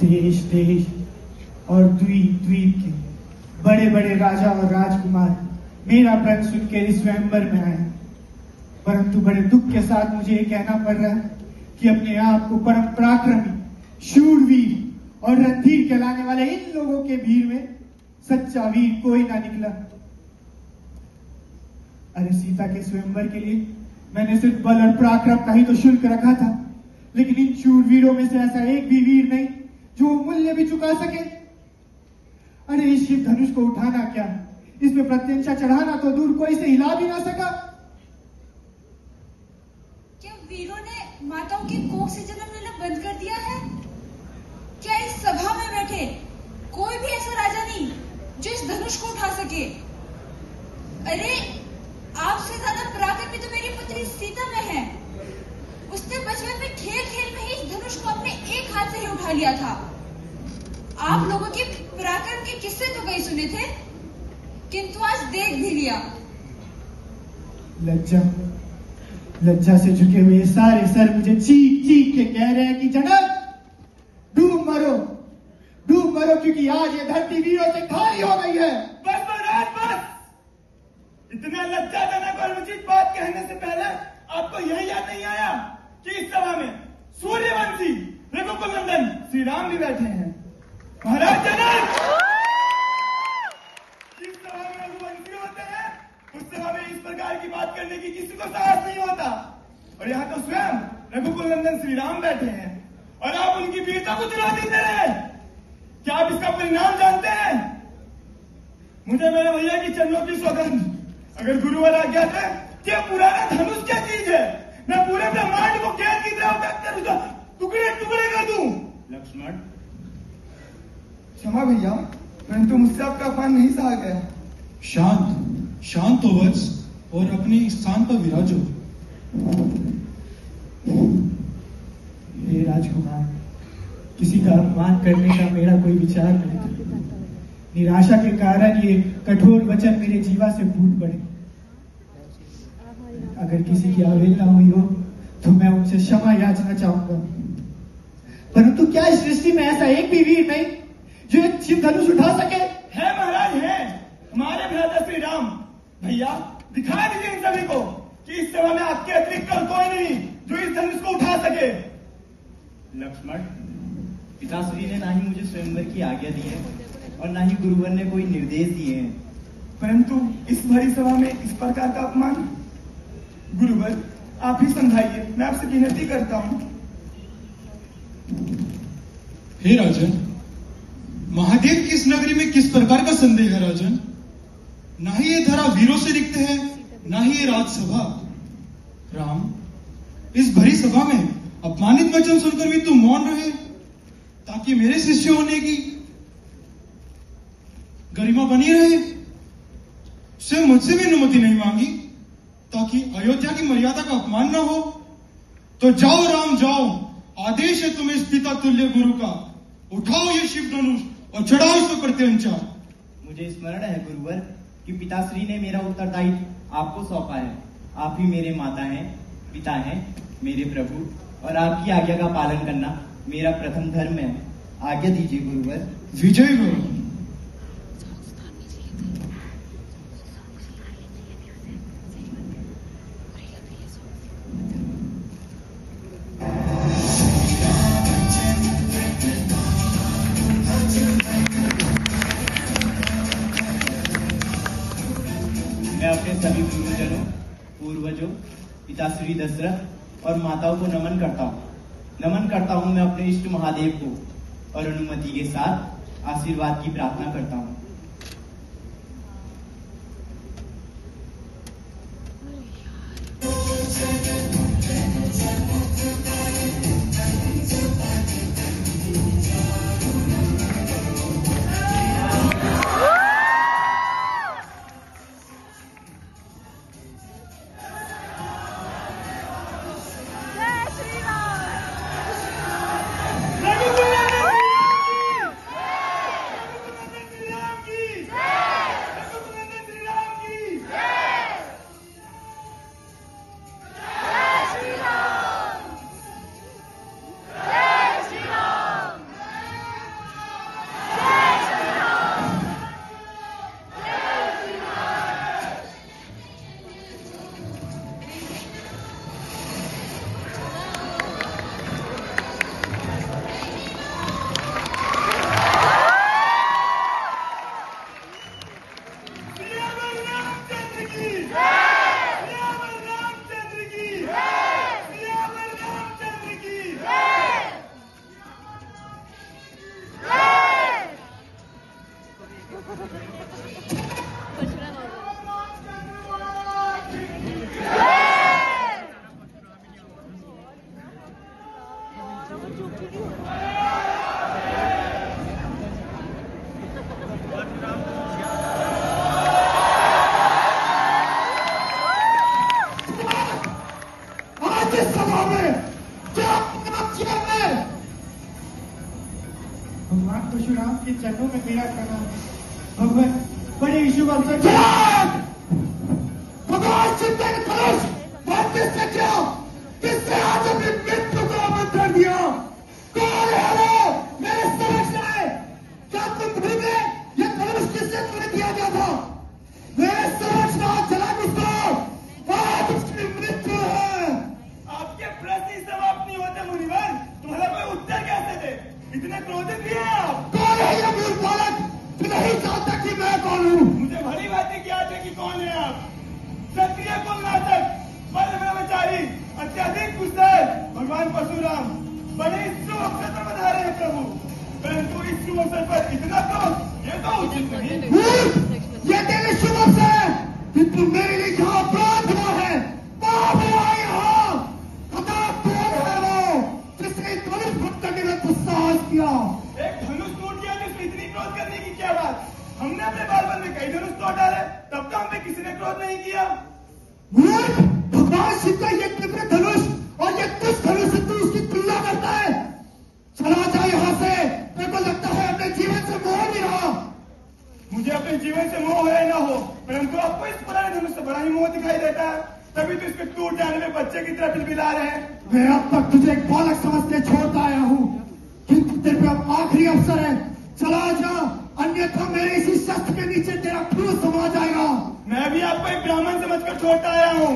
देश देश और द्वीप द्वीप के बड़े बड़े राजा और राजकुमार मेरा प्रण सुनकर इस स्वयंवर में आए, परंतु बड़े दुख के साथ मुझे ये कहना पड़ रहा है कि अपने आप को परम पराक्रमी, शूरवीर और रणधीर कहलाने वाले इन लोगों के भीड़ में सच्चा वीर कोई ना निकला। अरे सीता के स्वयंवर के लिए मैंने सिर्फ बल और पराक्रम का ही तो शुल्क रखा था, लेकिन इन शूरवीरों में से ऐसा एक भी वीर नहीं जो मूल्य भी चुका सके। अरे इस शिव धनुष को उठाना क्या, इसमें प्रत्यंचा चढ़ाना तो दूर, कोई से हिला भी ना सका। क्या वीरों ने माताओं की कोख से जन्म लेना बंद कर दिया है? क्या इस सभा में बैठे कोई भी ऐसा राजा नहीं जो इस धनुष को उठा सके? अरे आपसे ज्यादा पराक्रमी तो मेरी पुत्री सीता में है। उसने बचपन में खेल खेल में ही इस धनुष को अपने एक हाथ से ही उठा लिया था। आप लोगों के पराक्रम के किस्से तो कई सुने थे, किंतु आज देख भी लिया। लज्जा लज्जा से झुके हुए सारे सर मुझे चीख चीख के कह रहे हैं कि जनक डूब मरो, क्योंकि आज ये धरती वीरों से खाली हो गई है। बस महाराज बस, इतना लज्जाजनक और उचित बात कहने से पहले आपको यह याद नहीं आया कि इस सभा में सूर्यवंशी रघुकुल नंदन श्री राम भी बैठे हैं। महाराज जनक, जिस सभा में रघुवंशी होते हैं उस सभा में इस प्रकार की बात करने की किसी को साहस नहीं होता, और यहाँ तो स्वयं रघुकुल नंदन श्री राम बैठे हैं और आप उनकी वीरता को चुनौती दे रहे हैं। क्या आप इसका परिणाम जानते हैं? मुझे मेरे भैया की चरणों की सौगंध, अगर गुरुवर आज्ञा दे कि पुराना धनुष क्या चीज है, मैं पूरे ब्रह्मांड को कैद की तरह उठाकर उसका टुकड़े टुकड़े कर दूं। लक्ष्मण, क्षमा भैया, परंतु मुझसे आपका अपमान नहीं सहा गया। शांत हो वत्स और अपने स्थान पर विराजो। हे राजकुमार, किसी का अपमान करने का मेरा कोई विचार नहीं था। निराशा के कारण ये कठोर वचन मेरे जीवा से फूट पड़े। अगर किसी की अवहेलना हुई हो तो मैं उनसे क्षमा याचना चाहूंगा, परंतु क्या इस सृष्टि में ऐसा एक भी वीर नहीं जो एक शिव धनुष उठा सके? है महाराज, है हमारे भ्राता श्री राम। भैया दिखा दीजिए इन सभी को कि इस सभा में आपके अतिरिक्त और कोई नहीं जो इस धनुष को उठा सके। लक्ष्मण, पिताश्री ने ना ही मुझे स्वयंवर की आज्ञा दी है और ना ही गुरुवर ने कोई निर्देश दिए हैं, परंतु इस भरी सभा में इस प्रकार का अपमान। गुरुवर आप ही समझाइए, मैं आपसे विनती करता हूं। हे राजन, महादेव की इस नगरी में किस प्रकार का संदेह है राजन? ना ही ये धरा वीरों से रिक्त है, ना ही ये राजसभा। राम, इस भरी सभा में अपमानित वचन सुनकर भी तुम मौन रहे, ताकि मेरे शिष्य होने की गरिमा बनी रहे। स्वयं मुझसे भी अनुमति नहीं मांगी ताकि अयोध्या की मर्यादा का अपमान न हो। तो जाओ राम जाओ, आदेश है तुम्हें इस पिता तुल्य गुरु का। उठाओ ये शिव धनुष और चढ़ाओ इसको प्रत्यंचा। मुझे स्मरण है गुरुवर कि पिताश्री ने मेरा उत्तरदायित्व आपको सौंपा है। आप ही मेरे माता हैं, पिता हैं, मेरे प्रभु, और आपकी आज्ञा का पालन करना मेरा प्रथम धर्म है। आज्ञा दीजिए गुरुवर। विजय हो। मैं अपने सभी गुरुजनों, पूर्वजों, पिताश्री दशरथ और माताओं को नमन करता हूँ मैं अपने इष्ट महादेव को, और अनुमति के साथ आशीर्वाद की प्रार्थना करता हूँ। रघुकुल इस सभा में क्या किया मैं? भगवान परशुराम के चरणों में मेरा प्रणाम। भगवान बड़े शुभ अवसर भगवान शिव के धनुष किससे किया? किससे आज अपनी मृत्यु को आमंत्रण दिया? कौन है वो? मेरे समक्ष आए। क्या तुम भूल गए ये धनुष किससे तुम्हें दिया गया था? मेरे समक्ष हाथ जला किसको? आज उसकी मृत्यु है। आपके प्रश्न ही समाप्त नहीं होते मुनिवर। तुम्हारा कोई उत्तर कैसे दे? इतने क्रोधित भी हैं आप। कौन है ये मूर्ख बालक? तू नहीं जानता कि मैं कौन हूँ? मुझे भली बातें ज्ञात है कि कौन है आप। क्षत्रिय कुलनाशक, बल ब्रह्मचारी, अत्यधिक कुशल भगवान परशुराम बड़े इस शुभ अवसर पर बधारे हैं प्रभु। परंतु इस शुभ अवसर पर इतना क्रोध ये तो उचित नहीं। मूर्ख! ये तेरे शुभ अवसर है कि तू मेरे लिए यहाँ अपराध हुआ है। पाप हुआ है यहाँ। पता कौन है वो जिसने धनुष भक्त करने में तू साहस किया? एक धनुष टूट गया तो इसमें इतनी क्रोध करने की क्या बात? हमने अपने बालपन में कई धनुष तोड़ डाले, तब तो हम पे किसी ने क्रोध नहीं किया। मूर्ख! भगवान शिव का ये दिव्य धनुष और ये तुझ धनुष से तू उसकी तुलना करता है? चला जा यहाँ से। मेरे को लगता है अपने जीवन से मोह नहीं रहा। मुझे अपने जीवन से मोह है ना हो, परंतु आपको इस पुराने धनुष से बड़ा ही मोह दिखाई देता है। तभी तो इसके टूट जाने में बच्चे की तरह बिलबिला रहे हैं। मैं अब तक तुझे एक बालक समझ के छोड़ता आया हूँ, किंतु तेरे पे अब आखिरी अवसर है। चला जा, अन्यथा मेरे इसी शस्त्र के नीचे तेरा खून समा जाएगा। मैं भी आपको एक ब्राह्मण समझकर छोड़ता आया हूँ।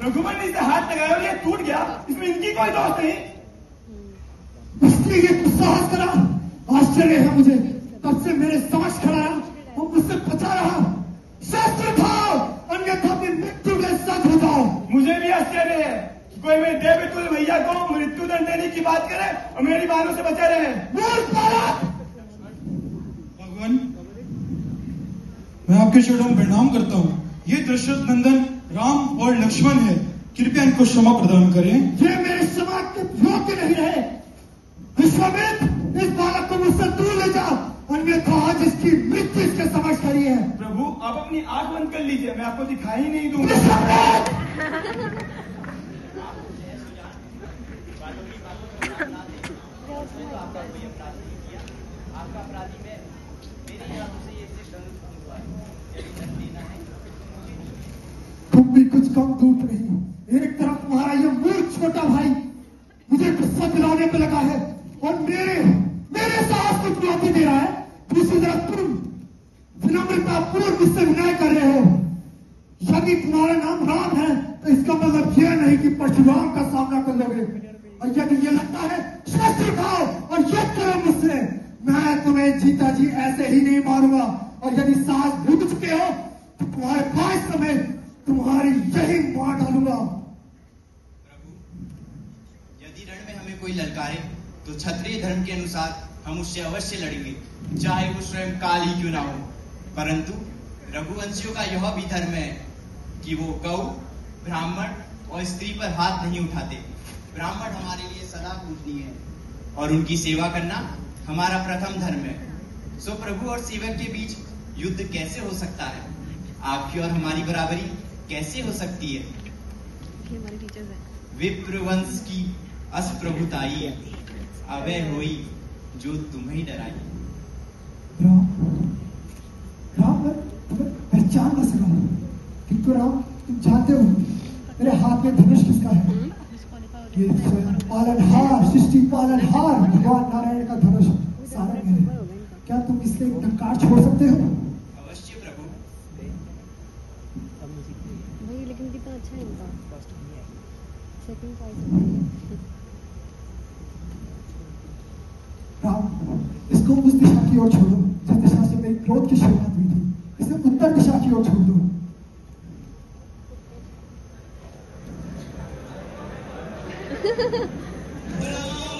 रघुवर ने इसे हाथ लगाया और ये टूट गया, इसमें इनकी कोई दोष नहीं। इसलिए ये तू साहस करा? आश्चर्य है मुझे, तब से मेरे समक्ष खड़ा रहा और मुझसे बचा रहा। शस्त्र उठाओ, अन्यथा अपनी मृत्यु के साथ हो जाओ। मुझे भी आश्चर्य है कि कोई मेरे देवतुल्य भैया को मृत्युदंड देने की बात करे और मेरी बालों से बचा रहे। मूर्ख बालक! भगवान, मैं आपके चरणों में प्रणाम करता हूँ। ये दशरथ नंदन राम और लक्ष्मण है, कृपया इनको क्षमा प्रदान करें। ये मेरे समाज के योग्य नहीं रहे। विश्वामित्र, इस बालक को मुझसे दूर ले जाओ, अन्यथा आज इसकी मृत्यु इसके समक्ष खड़ी है। प्रभु आप अपनी आंख बंद कर लीजिए, मैं आपको दिखाई नहीं दूंगा। विश्वामित्र! आपका अपराधी में मेरे हिसाब से ये सिर्फ धनुष हुआ है। यदि दंड देना है तुम भी कुछ कम दूर नहीं। एक तरफ तुम्हारा ये मूर्ख छोटा भाई मुझे गुस्सा दिलाने पे लगा है और मेरे साहस को चुनौती दे रहा है। दूसरी तरफ तुम विनम्रता पूर्व मुझसे न्याय कर रहे हो। यदि तुम्हारा नाम राम है तो इसका मतलब यह नहीं कि परशुराम का सामना कर लोगे। और यदि ये लगता है शस्त्र उठाओ और युद्ध करो मुझसे, मैं तुम्हें जीता जी ऐसे ही नहीं मारूंगा। और यदि साहस भूल चुके हो तो तुम्हारे पास समय तुम्हारी यही मार डालूंगा। प्रभु, यदि रण में हमें कोई ललकारे तो क्षत्रिय धर्म के अनुसार हम उससे अवश्य लड़ेंगे, चाहे वो स्वयं काल ही क्यों ना हो। परंतु रघुवंशियों का यह भी धर्म है कि वो गौ, ब्राह्मण और स्त्री पर हाथ नहीं उठाते। ब्राह्मण हमारे लिए सदा पूजनीय है और उनकी सेवा करना हमारा प्रथम धर्म है। सो प्रभु और सेवक के बीच युद्ध कैसे हो सकता है? आपकी और हमारी बराबरी कैसे हो सकती है? विप्र वंश की अस प्रभुताई अवय होई जो तुम्हें डराई। राम, राम मैं तुम्हें पहचान न सका, किंतु राम तुम जानते हो मेरे हाथ में धनुष किसका है? ये पालनहार, सृष्टि पालनहार भगवान नारायण का धनुष सारंग है। क्या तुम इससे एक टंकार छोड़ सकते हो? अवश्य प्रभु। भाई लेकिन कितना अच्छा है इनका सेकंड प्राइस। राम, इसको उस दिशा की ओर छोड़ो जिस दिशा से मेरी क्रोध की शुरुआत हुई थी। इसे उत्तर दिशा की ओर छोड़ दो। राम